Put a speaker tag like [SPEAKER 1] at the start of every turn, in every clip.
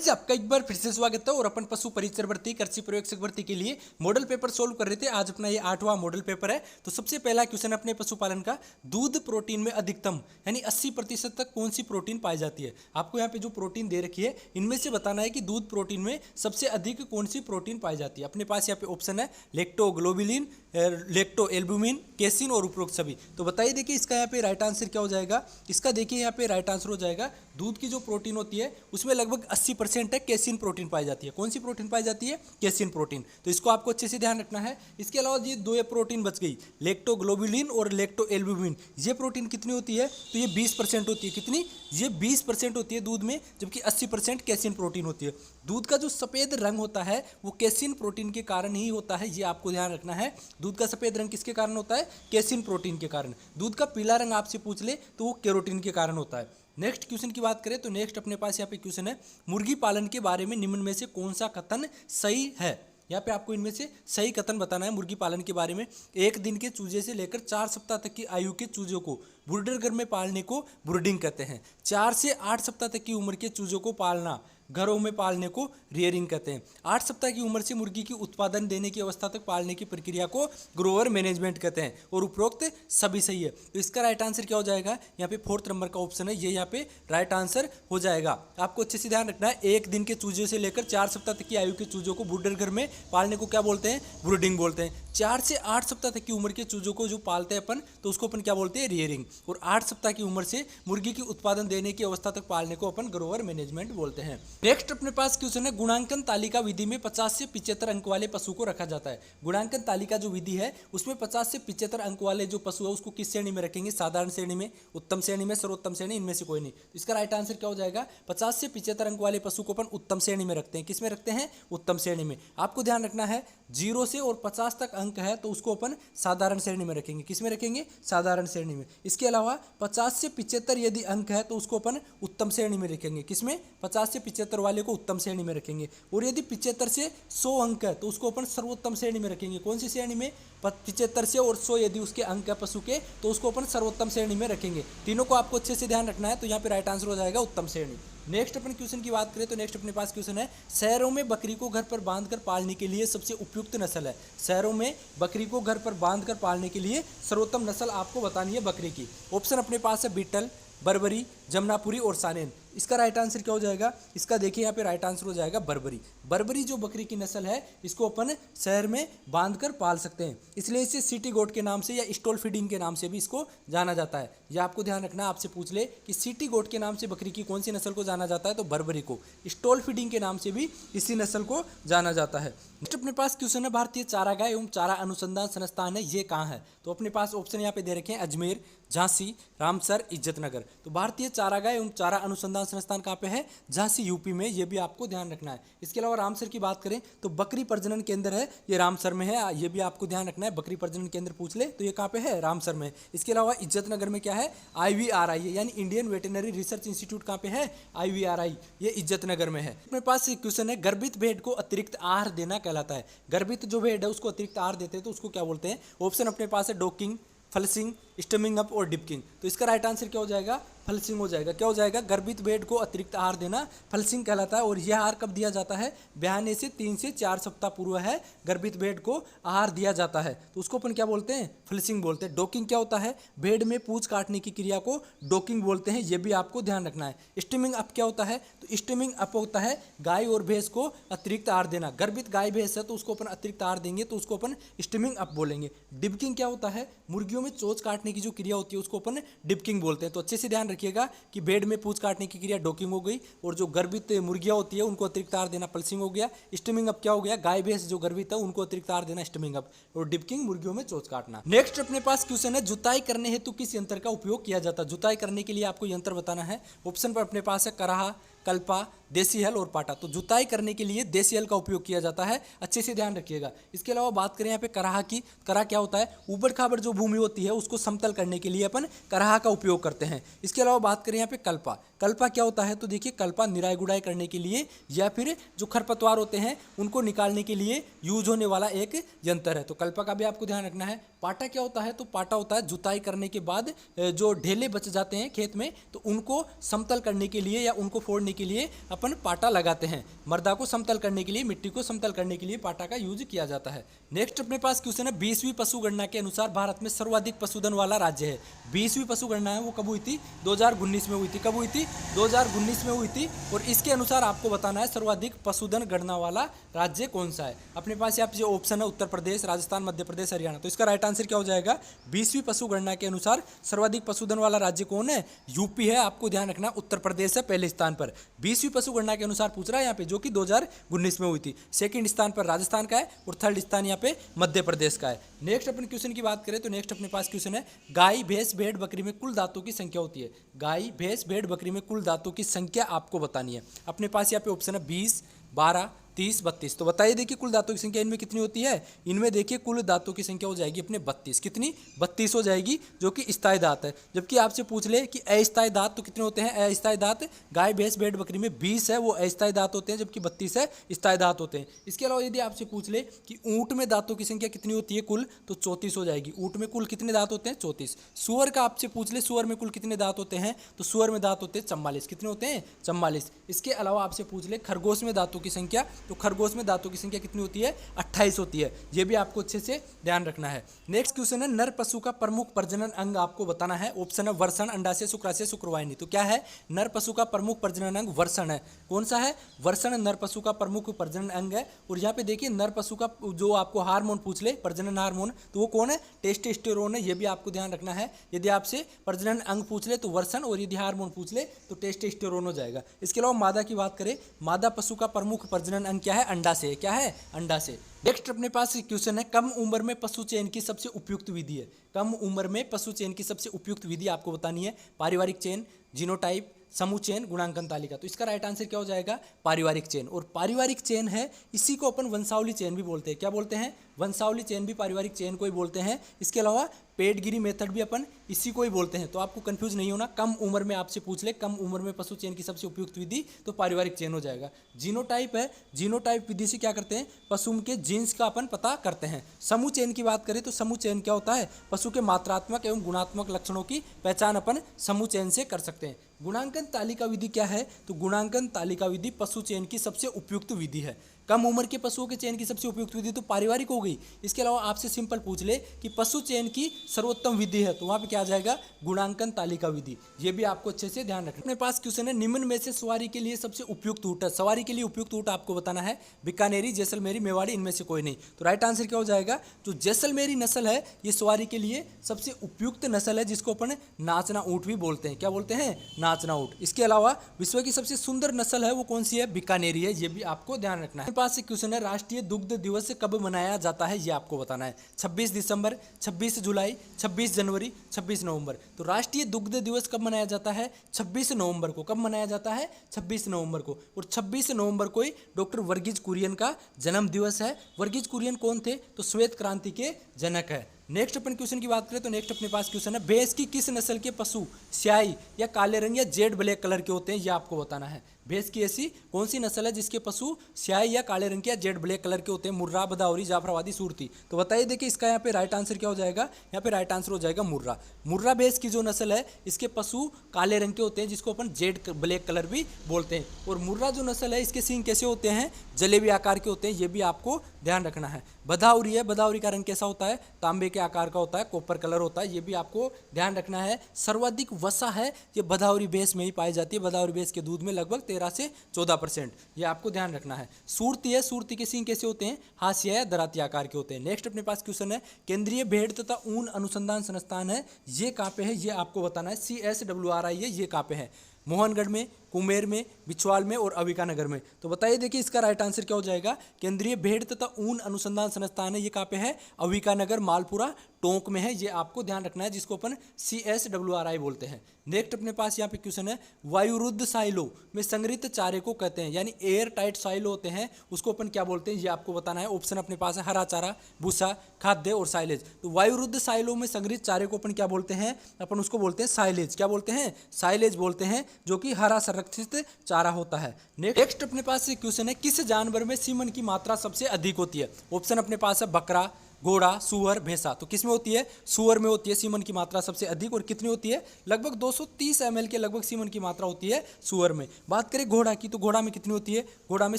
[SPEAKER 1] Guys आपका एक बार फिर से स्वागत है। और अपन पशु परिचर भर्ती कृषि प्रयोगशिक भर्ती के लिए मॉडल पेपर सोल्व कर रहे थे। आज अपना ये 8वां मॉडल पेपर है। तो सबसे पहला क्वेश्चन अपने पशुपालन का, दूध प्रोटीन में अधिकतम यानी 80% तक कौन सी प्रोटीन पाई जाती है। आपको यहाँ पे जो प्रोटीन दे रखी है इनमें से बताना है कि दूध प्रोटीन में सबसे अधिक कौन सी प्रोटीन पाई जाती है। अपने पास यहाँ पे ऑप्शन है लेक्टोग्लोबिलिन, लेक्टो एल्बुमिन, केसिन और उपरोक्त सभी। तो बताइए देखिए इसका यहाँ पे राइट आंसर क्या हो जाएगा। इसका देखिए यहाँ पे राइट आंसर हो जाएगा, दूध की जो प्रोटीन होती है उसमें लगभग 80% है केसिन प्रोटीन पाई जाती है। कौन सी प्रोटीन पाई जाती है? Casein protein. तो इसको आपको अच्छे से ध्यान रखना है। इसके अलावा ये दो प्रोटीन बच गई, लेक्टोग्लोबिलिन और लेक्टो एल्बुमिन। ये प्रोटीन कितनी होती है? तो ये 20% होती है। कितनी? ये 20% होती है दूध में, जबकि 80% केसिन प्रोटीन होती है। दूध का जो सफ़ेद रंग होता है वो केसिन प्रोटीन के कारण ही होता है, ये आपको ध्यान रखना है। दूध का सफ़ेद रंग किसके कारण होता है? केसिन प्रोटीन के कारण। दूध का पीला रंग आपसे पूछ ले तो वो केरोटीन के कारण होता है। नेक्स्ट क्वेश्चन की बात करें तो नेक्स्ट अपने पास यहाँ पे क्वेश्चन है, मुर्गी पालन के बारे में निम्न में से कौन सा कथन सही है। यहाँ पे आपको इनमें से सही कथन बताना है मुर्गी पालन के बारे में। 1 दिन के चूजे से लेकर 4 सप्ताह तक की आयु के चूजों को ब्रूडर घर में पालने को ब्रूडिंग कहते हैं। 4 से 8 सप्ताह तक की उम्र के चूजों को पालना, घरों में पालने को रियरिंग कहते हैं। 8 सप्ताह की उम्र से मुर्गी की उत्पादन देने की अवस्था तक पालने की प्रक्रिया को ग्रोवर मैनेजमेंट कहते हैं। और उपरोक्त सभी सही है। तो इसका राइट आंसर क्या हो जाएगा? यहाँ पे 4th नंबर का ऑप्शन है, ये यहाँ पे राइट आंसर हो जाएगा। आपको अच्छे से ध्यान रखना है, 1 दिन के चूजे से लेकर 4 सप्ताह तक की आयु के चूजों को ब्रूडर घर में पालने को क्या बोलते हैं? ब्रूडिंग बोलते हैं। 4 से 8 सप्ताह तक की उम्र के चूजों को जो पालते हैं अपन, तो उसको अपन क्या बोलते हैं? रियरिंग। और 8 सप्ताह की उम्र से मुर्गी की उत्पादन देने की अवस्था तक पालने को अपन ग्रोवर मैनेजमेंट बोलते हैं। नेक्स्ट अपने पास क्वेश्चन है, गुणांकन तालिका विधि में 50 से 75 अंक वाले पशु को रखा जाता है। गुणांकन तालिका जो विधि है उसमें 50 से 75 अंक वाले जो पशु है उसको किस श्रेणी में रखेंगे? साधारण श्रेणी में, उत्तम श्रेणी में, सर्वोत्तम श्रेणी, इनमें से कोई नहीं। तो इसका राइट आंसर क्या हो जाएगा? 50 से 75 अंक वाले पशु को अपन उत्तम श्रेणी में रखते हैं। किस में रखते हैं? उत्तम श्रेणी में। आपको ध्यान रखना है 0 से और 50 तक अंक है तो उसको अपन साधारण श्रेणी में रखेंगे। किस में रखेंगे? साधारण श्रेणी में। इसके अलावा 50 से 75 यदि अंक है तो उसको अपन उत्तम श्रेणी में रखेंगे। किसमें? 50 से 75 वाले को उत्तम श्रेणी में रखेंगे। और यदि 75 से 100 अंक है तो उसको अपन सर्वोत्तम श्रेणी में रखेंगे। कौन सी श्रेणी में? 75 से और 100 यदि उसके अंक है पशु के तो उसको अपन सर्वोत्तम श्रेणी में रखेंगे। तीनों को आपको अच्छे से ध्यान रखना है। तो यहाँ पे राइट आंसर हो जाएगा उत्तम श्रेणी। नेक्स्ट अपन क्वेश्चन की बात करें तो नेक्स्ट अपने पास क्वेश्चन है, शहरों में बकरी को घर पर बांधकर पालने के लिए सबसे उपयुक्त नस्ल है। शहरों में बकरी को घर पर बांधकर पालने के लिए सर्वोत्तम नस्ल आपको बतानी है बकरी की। ऑप्शन अपने पास है बीटल, बर्बरी, जमनापुरी और सानेन। इसका राइट आंसर क्या हो जाएगा? इसका देखिए यहाँ पे राइट आंसर हो जाएगा बर्बरी। बर्बरी जो बकरी की नस्ल है इसको अपन शहर में बांधकर पाल सकते हैं, इसलिए इसे सिटी गोट के नाम से या स्टॉल फीडिंग के नाम से भी इसको जाना जाता है। यह आपको ध्यान रखना, आपसे पूछ ले कि सिटी गोट के नाम से बकरी की कौन सी नस्ल को जाना जाता है, तो बर्बरी को। स्टॉल फीडिंग के नाम से भी इसी नस्ल को जाना जाता है। नेक्स्ट अपने पास क्वेश्चन है, भारतीय चारागाह एवं चारा अनुसंधान संस्थान है, ये कहाँ है? तो अपने पास ऑप्शन यहाँ पे दे रखे हैं, अजमेर, झांसी, रामसर, इज्जतनगर। तो भारतीय चारागाह एवं चारा अनुसंधान संस्थान कहाँ पे है? झांसी यूपी में। ये भी आपको ध्यान रखना है। इसके अलावा रामसर की बात करें तो बकरी प्रजनन केंद्र है, ये रामसर में है। ये भी आपको ध्यान रखना है, बकरी प्रजनन केंद्र पूछ ले तो ये कहाँ पे है? रामसर में। इसके अलावा इज्जतनगर में क्या है? IVRI है, यानी इंडियन वेटरनरी रिसर्च इंस्टीट्यूट कहाँ पे है? IVRI, ये इज्जतनगर में है। अपने पास क्वेश्चन है, गर्भित भेड़ को अतिरिक्त आहार देना कहलाता है। गर्भित जो भेड़ है उसको अतिरिक्त आहार देते हैं तो उसको क्या बोलते हैं? ऑप्शन अपने पास है डोकिंग, फलसिंग, स्टमिंग अप और डिपकिंग। तो इसका राइट आंसर क्या हो जाएगा? फलसिंग हो जाएगा। क्या हो जाएगा? गर्भित भेड़ को अतिरिक्त आहार देना फलसिंग कहलाता है। और यह आहार कब दिया जाता है? ब्याहने से 3 से 4 सप्ताह पूर्व है गर्भित भेड़ को आहार दिया जाता है, तो उसको अपन क्या बोलते हैं? फलसिंग बोलते हैं। डोकिंग क्या होता है? भेड़ में पूंछ काटने की क्रिया को डोकिंग बोलते हैं, यह भी आपको ध्यान रखना है। स्टमिंग अप क्या होता है? तो स्टमिंग अप होता है गाय और भैंस को अतिरिक्त आहार देना। गर्भित गाय भैंस है तो उसको अपन अतिरिक्त आहार देंगे तो उसको अपन स्टमिंग अप बोलेंगे। डिपकिंग क्या होता है? मुर्गियों में चोंच काटने की जो क्रिया होती है उसको अपन डिपकिंग बोलते हैं। तो अच्छे से ध्यान रखिएगा कि भेड़ में पूंछ काटने की क्रिया डोकिंग हो गई, और जो गर्भित मुर्गियां होती है उनको अतिरिक्त आहार देना पल्सिंग हो गया। स्टमिंग अप क्या हो गया? गाय भैंस जो गर्भित है उनको अतिरिक्त आहार देना स्टमिंग अप। और डिपकिंग मुर्गियों में चोंच काटना। नेक्स्ट अपने पास क्वेश्चन है, जुताई करने हेतु किस यंत्र का उपयोग किया जाता है? जुताई करने के लिए आपको यंत्र बताना है। ऑप्शन पर अपने पास है कराहा, कल्पा, देसी हल और पाटा। तो जुताई करने के लिए देसी हल का उपयोग किया जाता है, अच्छे से ध्यान रखिएगा। इसके अलावा बात करें यहाँ पे कराहा की, कराहा क्या होता है? ऊबड़ खाबड़ जो भूमि होती है उसको समतल करने के लिए अपन कराहा का उपयोग करते हैं। इसके अलावा बात करें यहाँ पे कल्पा, कल्पा क्या होता है? तो देखिए कल्पा निराई गुड़ाई करने के लिए या फिर जो खरपतवार होते हैं उनको निकालने के लिए यूज होने वाला एक यंत्र है। तो कल्पा का भी आपको ध्यान रखना है। पाटा क्या होता है? तो पाटा होता है जुताई करने के बाद जो ढेले बच जाते हैं खेत में, तो उनको समतल करने के लिए या उनको फोड़ने के लिए अपन पाटा लगाते हैं। मृदा को समतल करने के लिए, मिट्टी को समतल करने के लिए पाटा का यूज किया जाता है। नेक्स्ट अपने पास क्वेश्चन है, 20वीं पशु गणना के अनुसार भारत में सर्वाधिक पशुधन वाला राज्य है। 20वीं पशु गणना है वो कब हुई थी? 2019 में हुई थी। कब हुई थी? 2019 में हुई थी। और इसके अनुसार आपको बताना है सर्वाधिक पशुधन गणना वाला राज्य कौन सा है। अपने पास यहाँ पे जो ऑप्शन है उत्तर प्रदेश, राजस्थान, मध्य प्रदेश, हरियाणा। तो इसका राइट आंसर क्या हो जाएगा? 20वीं पशु गणना के अनुसार सर्वाधिक पशुधन वाला राज्य कौन है? यूपी है। आपको ध्यान रखना, उत्तर प्रदेश है पहले स्थान पर। 20वीं पशु गणना के अनुसार पूछ रहा है यहाँ पे, जो कि 2019 में हुई थी। सेकंड स्थान पर राजस्थान का है और थर्ड स्थान यहाँ पे मध्य प्रदेश का है। नेक्स्ट अपन क्वेश्चन की बात करें तो नेक्स्ट अपने पास क्वेश्चन है, गाय, भैंस, भेड़, बकरी में कुल दांतों की संख्या होती है। गाय, भैंस, भेड़, बकरी में कुल दांतों की संख्या आपको बतानी है। अपने पास यहाँ पे ऑप्शन है 20, 12, 30, 32। तो बताइए देखिए कुल दांतों की संख्या इनमें कितनी होती है? इनमें देखिए कुल दांतों की संख्या हो जाएगी अपने 32। कितनी? 32 हो जाएगी, जो कि स्थायी दांत है। जबकि आपसे पूछ ले कि अस्थायी दांत तो कितने होते हैं? अस्थायी दांत गाय, भैंस, भेड़, बकरी में 20 है, वो अस्थायी दांत होते हैं, जबकि 32 है स्थायी दांत होते हैं। इसके अलावा यदि आपसे पूछ ले कि ऊंट में दांतों की संख्या कितनी होती है कुल, तो 34 हो जाएगी। ऊंट में कुल कितने दांत होते हैं? 34। सुअर का आपसे पूछ ले सुअर में कुल कितने दांत होते हैं, तो सुअर में दांत होते हैं 44। कितने होते हैं? 44। इसके अलावा आपसे पूछ ले खरगोश में दांतों की संख्या, तो खरगोश में दांतों की संख्या कितनी होती है? 28 होती है। ये भी आपको अच्छे से ध्यान रखना है। नेक्स्ट क्वेश्चन है, नर पशु का प्रमुख प्रजनन अंग आपको बताना है। ऑप्शन है वर्षण, अंडाशय, शुक्राशय, शुक्रवाहिनी। तो क्या है? नर पशु का प्रमुख प्रजनन अंग वर्षण है। कौन सा है? वर्षण नर पशु का प्रमुख प्रजनन अंग है। और यहाँ पे देखिए नर पशु का जो आपको हार्मोन पूछ ले, प्रजनन हार्मोन, तो वो कौन है? टेस्टोस्टेरोन है। ये भी आपको ध्यान रखना है। यदि आपसे प्रजनन अंग पूछ ले तो वर्षण, और यदि हार्मोन पूछ ले तो टेस्टोस्टेरोन हो जाएगा। इसके अलावा मादा की बात करें, मादा पशु का प्रमुख प्रजनन अंग क्या है? अंडाशय। क्या है? अंडाशय। नेक्स्ट अपने पास क्वेश्चन है, कम उम्र में पशु चयन की सबसे उपयुक्त विधि है। कम उम्र में पशु चयन की सबसे उपयुक्त विधि आपको बतानी है। पारिवारिक चयन, जीनोटाइप, समूह चयन, गुणांकन तालिका। तो इसका राइट आंसर क्या हो जाएगा? पारिवारिक चयन। और पारिवारिक चयन है, इसी को अपन वंशावली चयन भी बोलते हैं। क्या बोलते हैं? वंशावली चयन भी पारिवारिक चयन को ही बोलते हैं। इसके अलावा पेडगिरी मेथड भी अपन इसी को ही बोलते हैं। तो आपको कंफ्यूज नहीं होना। कम उम्र में आपसे पूछ ले कम उम्र में पशु चयन की सबसे उपयुक्त विधि, तो पारिवारिक चयन हो जाएगा। जीनोटाइप है, जीनोटाइप विधि से क्या करते हैं? पशु के जीन्स का अपन पता करते हैं। समूह चयन की बात करें तो समूह चयन क्या होता है? पशु के मात्रात्मक एवं गुणात्मक लक्षणों की पहचान अपन समूह चयन से कर सकते हैं। गुणांकन तालिका विधि क्या है? तो गुणांकन तालिका विधि पशु चयन की सबसे उपयुक्त विधि है। कम उम्र के पशुओं के चयन की सबसे उपयुक्त विधि तो पारिवारिक हो गई। इसके अलावा आपसे सिंपल पूछ ले कि पशु चयन की सर्वोत्तम विधि है, तो वहां पे क्या आ जाएगा? गुणांकन तालिका विधि। ये भी आपको अच्छे से ध्यान रखना। अपने पास क्वेश्चन है, निम्न में से सवारी के लिए सबसे उपयुक्त ऊँट है। सवारी के लिए उपयुक्त ऊँट आपको बताना है। बीकानेरी, जैसलमेरी, मेवाड़ी, इनमें से कोई नहीं। तो राइट आंसर क्या हो जाएगा? जो जैसलमेरी नस्ल है ये सवारी के लिए सबसे उपयुक्त नस्ल है, जिसको अपन नाचना ऊँट भी बोलते हैं। क्या बोलते हैं? नाचना ऊँट। इसके अलावा विश्व की सबसे सुंदर नस्ल है वो कौन सी है? बीकानेरी है। ये भी आपको ध्यान रखना है। अपने पास क्वेश्चन है, राष्ट्रीय दुग्ध दिवस कब मनाया जाता है? ये आपको बताना है। 26 दिसंबर, 26 जुलाई, 26 जनवरी, 26 नवंबर। तो राष्ट्रीय दुग्ध दिवस कब मनाया जाता है? 26 नवंबर को। कब मनाया जाता है? 26 नवंबर को। और 26 नवंबर को ही डॉक्टर वर्गीज कुरियन का जन्म दिवस है। वर्गीज कुरियन कौन थे? तो श्वेत क्रांति के जनक है। नेक्स्ट अपन क्वेश्चन की बात करें तो नेक्स्ट अपने पास क्वेश्चन है, भैंस की किस नस्ल के पशु स्याही या काले रंग या जेड ब्लैक कलर के होते हैं? ये आपको बताना है। भैंस की ऐसी कौन सी नस्ल है जिसके पशु स्याही या काले रंग के या जेड ब्लैक कलर के होते हैं? मुर्रा, भदावरी, जाफराबादी, सूरती। तो बताइए देखिए इसका यहाँ पे राइट आंसर क्या हो जाएगा? यहाँ पे राइट आंसर हो जाएगा मुर्रा। मुर्रा भैंस की जो नस्ल है इसके पशु काले रंग के होते हैं, जिसको अपन जेड ब्लैक कलर भी बोलते हैं। और मुर्रा जो नस्ल है इसके सींग कैसे होते हैं? जलेबी आकार के होते हैं। ये भी आपको ध्यान रखना है। भदावरी है, भदावरी का रंग कैसा होता है? तांबे के आकार का होता है, कॉपर कलर होता है। ये भी आपको ध्यान रखना है। सर्वाधिक वसा है ये भदावरी भैंस में ही पाई जाती है। भदावरी भैंस के दूध में लगभग 13 से 14%। ये आपको ध्यान रखना है। सूरती है, सूरती के सींग कैसे होते हैं? हाशिया या दराती आकार के होते हैं। नेक्स्ट अपने पास क्वेश्चन है, केंद्रीय भेड़ तथा ऊन अनुसंधान संस्थान है, ये कहाँ पे है? ये आपको बताना है। CSWRI है, ये कहाँ पे है? मोहनगढ़ में, कुमेर में, बिछवाल में और अविकानगर में। तो बताइए देखिए इसका राइट आंसर क्या हो जाएगा? केंद्रीय भेड़ तथा ऊन अनुसंधान संस्थान है, ये कहाँ पे है? अविकानगर, मालपुरा, टोंक में है। ये आपको ध्यान रखना है, जिसको अपन CSWRI बोलते हैं। नेक्स्ट अपने पास यहाँ पे क्वेश्चन है, वायुरुद्ध साइलो में संग्रहित चारे को कहते हैं, यानी एयर टाइट साइलो होते हैं, उसको अपन क्या बोलते हैं? ये आपको बताना है। ऑप्शन अपने पास है हरा चारा, भूसा, खाद्य और साइलेज। तो वायुरुद्ध साइलो में संग्रहित चारे को अपन क्या बोलते हैं? अपन उसको बोलते हैं साइलेज। क्या बोलते हैं? साइलेज बोलते हैं, जो कि हरा संरक्षित चारा होता है। नेक्स्ट अपने पास क्वेश्चन है, किस जानवर में सीमन की मात्रा सबसे अधिक होती है? ऑप्शन अपने पास है बकरा, घोड़ा, सुअर, भैंसा। तो किस में होती है? सुअर में होती है सीमन की मात्रा सबसे अधिक। और कितनी होती है? लगभग 230 ml के लगभग सीमन की मात्रा होती है सुअर में। बात करें घोड़ा की, तो घोड़ा में कितनी होती है? घोड़ा में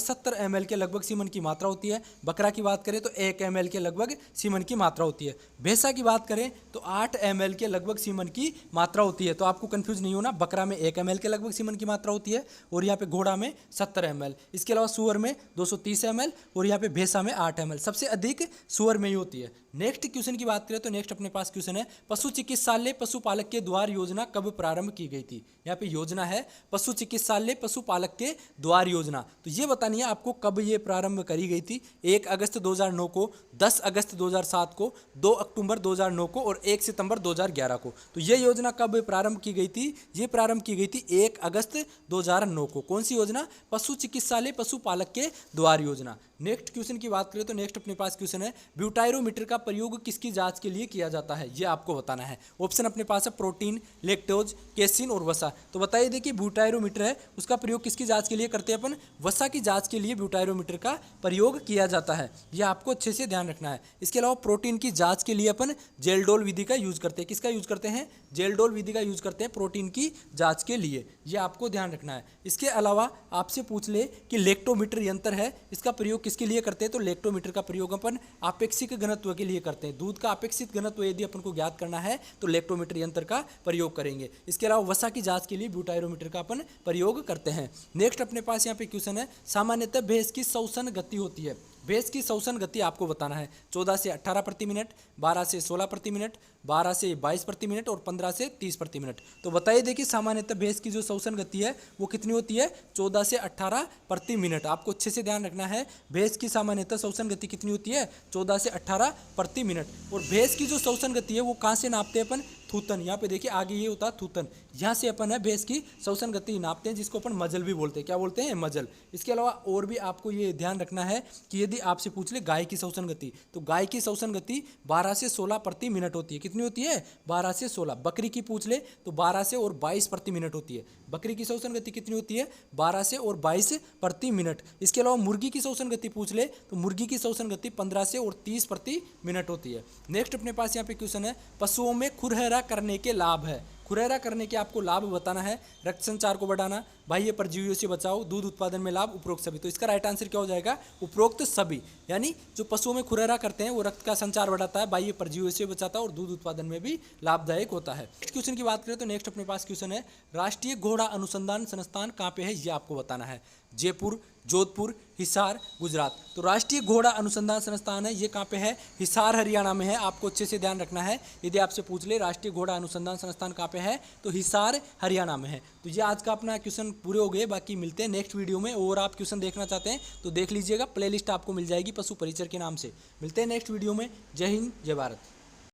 [SPEAKER 1] 70 ml के लगभग सीमन की मात्रा होती है। बकरा की बात करें तो 1 ml के लगभग सीमन की मात्रा होती है। भैंसा की बात करें तो 8 ml के लगभग सीमन की मात्रा होती है। तो आपको कंफ्यूज नहीं होना, बकरा में 1 ml के लगभग सीमन की मात्रा होती है और यहाँ पे घोड़ा में 70 ml। इसके अलावा सुअर में 230 ml और यहाँ पे भैंसा में 8 ml। सबसे अधिक सुअर में ही होती है। नेक्स्ट क्वेश्चन की बात करें तो नेक्स्ट अपने पास क्वेश्चन है, पशु चिकित्सालय पशुपालक के द्वार योजना कब प्रारंभ की गई थी? यहाँ पे योजना है पशु चिकित्सालय पशुपालक के द्वार योजना। तो ये बतानी है आपको कब ये प्रारंभ करी गई थी। 1 अगस्त 2009 को, 10 अगस्त 2007 को, 2 अक्टूबर 2009 को और 1 सितंबर 2011 को। तो ये योजना कब प्रारंभ की गई थी? ये प्रारंभ की गई थी 1 अगस्त 2009 को। कौन सी योजना? पशु चिकित्सालय पशुपालक के द्वार योजना। नेक्स्ट क्वेश्चन की बात करें तो नेक्स्ट अपने पास क्वेश्चन है, ब्यूटायरोमीटर का प्रयोग किसकी जांच के लिए किया जाता है? ये आपको बताना है। ऑप्शन अपने पास है प्रोटीन, लैक्टोज, केसिन और वसा। तो बताइए, देखिए ब्यूटायरोमीटर है उसका प्रयोग किसकी जांच के लिए करते हैं अपन? वसा की जांच के लिए ब्यूटायरोमीटर का प्रयोग किया जाता है। यह आपको अच्छे से ध्यान रखना है। इसके अलावा प्रोटीन की जांच के लिए अपन जेलडोल विधि का यूज करते हैं। किसका यूज करते हैं? जेलडोल विधि का यूज करते हैं प्रोटीन की जांच के लिए। यह आपको ध्यान रखना है। इसके अलावा आपसे पूछ ले कि लेक्टोमीटर यंत्र है, इसका प्रयोग किसके लिए करते हैं? तो लेक्टोमीटर का प्रयोग अपन आपेक्षिक घनत्व के लिए करते हैं। दूध का अपेक्षित घनत्व यदि अपन को ज्ञात करना है तो लेक्टोमीटर यंत्र का प्रयोग करेंगे। इसके अलावा वसा की जांच के लिए ब्यूटायरोमीटर का अपन प्रयोग करते हैं। नेक्स्ट अपने पास यहाँ पे क्वेश्चन है, सामान्यतः भैंस की श्वसन गति होती है। भैंस की श्वसन गति आपको बताना है 14 से 18 प्रति मिनट, 12 से 16 प्रति मिनट, 12 से 22 प्रति मिनट और 15 से 30 प्रति मिनट। तो बताइए, देखिए सामान्यतः भैंस की जो श्वसन गति है वो कितनी होती है? 14 से 18 प्रति मिनट। आपको अच्छे से ध्यान रखना है, भैंस की सामान्यतः श्वसन गति कितनी होती है? 14 से 18 प्रति मिनट। और भैंस की जो श्वसन गति है वो कहाँ से नापते हैं अपन? थूथन। यहाँ पे देखिए आगे ये होता है थूथन, यहाँ से अपन है भैंस की श्वसन गति नापते हैं, जिसको अपन मजल भी बोलते हैं। क्या बोलते हैं? मजल। इसके अलावा और भी आपको ये ध्यान रखना है कि यदि आपसे पूछ ले गाय की श्वसन गति, तो गाय की श्वसन गति 12 से 16 प्रति मिनट होती है। कितनी होती है? 12 से 16। बकरी की पूछ ले तो 12 से और 22 प्रति मिनट होती है। बकरी की श्वसन गति कितनी होती है? 12 से और 22 प्रति मिनट। इसके अलावा मुर्गी की श्वसन गति पूछ ले तो मुर्गी की श्वसन गति 15 से और 30 प्रति मिनट होती है। नेक्स्ट अपने पास यहाँ पे क्वेश्चन है, पशुओं में खुरहरा करने के लाभ है। खुरहरा करने के आपको लाभ बताना है, रक्त संचार को बढ़ाना, बाह्य परजीवियों से बचाओ, दूध उत्पादन में लाभ, उपरोक्त सभी। तो इसका राइट आंसर क्या हो जाएगा? उपरोक्त सभी। यानी जो पशुओं में खुरहरा करते हैं वो रक्त का संचार बढ़ाता है, बाह्य परजीवियों से बचाता है और दूध उत्पादन में भी लाभदायक होता है। नेक्स्ट क्वेश्चन की बात करें तो नेक्स्ट अपने पास क्वेश्चन है, राष्ट्रीय घोड़ा अनुसंधान संस्थान कहाँ पे है? ये आपको बताना है। जयपुर, जोधपुर, हिसार, गुजरात। तो राष्ट्रीय घोड़ा अनुसंधान संस्थान है ये कहाँ पे है? हिसार हरियाणा में है। आपको अच्छे से ध्यान रखना है। यदि आपसे पूछ ले राष्ट्रीय घोड़ा अनुसंधान संस्थान कहाँ पे है, तो हिसार हरियाणा में है। तो ये आज का अपना क्वेश्चन पूरे हो गए। बाकी मिलते हैं नेक्स्ट वीडियो में। और आप क्वेश्चन देखना चाहते हैं तो देख लीजिएगा, प्लेलिस्ट आपको मिल जाएगी पशु परिचर के नाम से। मिलते हैं नेक्स्ट वीडियो में। जय हिंद, जय भारत।